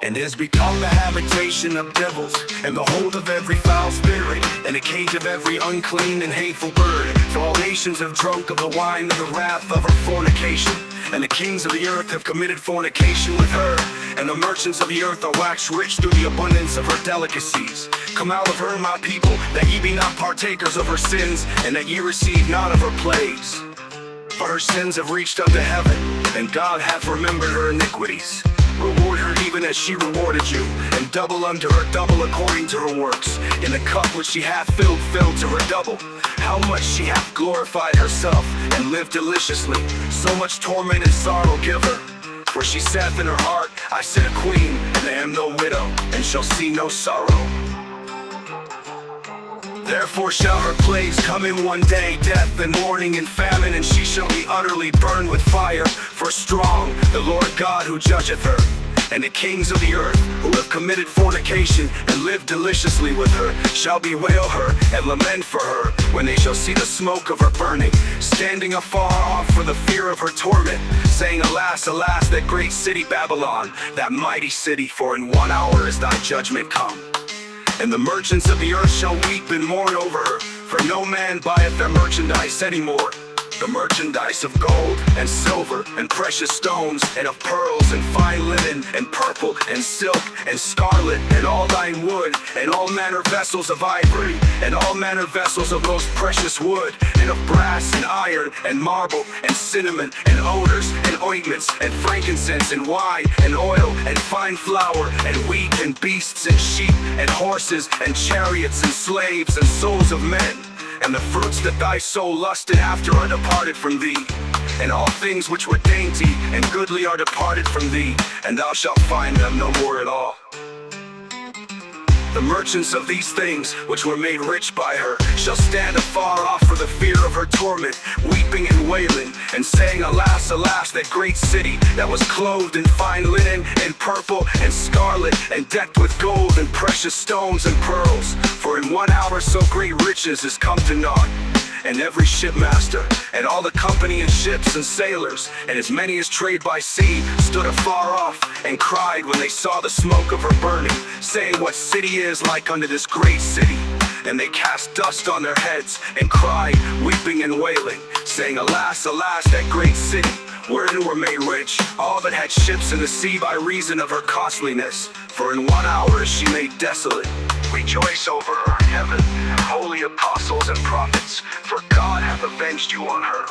And has become the habitation of devils, and the hold of every foul spirit, and a cage of every unclean and hateful bird. For all nations have drunk of the wine of the wrath of her fornication, and the kings of the earth have committed fornication with her. And the merchants of the earth are waxed rich through the abundance of her delicacies. Come out of her, my people, that ye be not partakers of her sins, and that ye receive not of her plagues. For her sins have reached unto heaven, and God hath remembered her iniquities. Reward her even as she rewarded you, and double unto her double according to her works. In the cup which she hath filled, fill to her double. How much she hath glorified herself, and lived deliciously. So much torment and sorrow give her. For she saith in her heart, I sit a queen, and I am no widow, and shall see no sorrow. Therefore shall her plagues come in one day, death and mourning and famine, and she shall be utterly burned with fire. For strong the Lord God who judgeth her, and the kings of the earth who have committed fornication and lived deliciously with her shall bewail her and lament for her, when they shall see the smoke of her burning, standing afar off for the fear of her torment, saying, Alas, alas, that great city Babylon, that mighty city, for in 1 hour is thy judgment come. And the merchants of the earth shall weep and mourn over her, for no man buyeth their merchandise any more. The merchandise of gold and silver and precious stones, and of pearls and fine linen and purple and silk and scarlet, and all thine wood, and all manner vessels of ivory, and all manner vessels of most precious wood, and of brass and iron and marble and cinnamon and odors and ointments and frankincense and wine and oil and fine flour and wheat and beasts and sheep and horses and chariots and slaves and souls of men. And the fruits that thy soul lusted after are departed from thee, and all things which were dainty and goodly are departed from thee, and thou shalt find them no more at all. The merchants of these things, which were made rich by her, shall stand afar off for the fear of her torment, weeping and wailing, and saying, Alas, alas, that great city, that was clothed in fine linen, and purple, and scarlet, and decked with gold, and precious stones, and pearls. For in 1 hour so great riches is come to naught. And every shipmaster, and all the company in ships and sailors, and as many as trade by sea, stood afar off, and cried when they saw the smoke of her burning, saying, What city is like unto this great city? And they cast dust on their heads, and cried, weeping and wailing, saying, Alas, alas, that great city, wherein were made rich all that had ships in the sea by reason of her costliness. For in 1 hour is she made desolate. Rejoice over her in heaven, holy apostles and prophets, for God hath avenged you on her.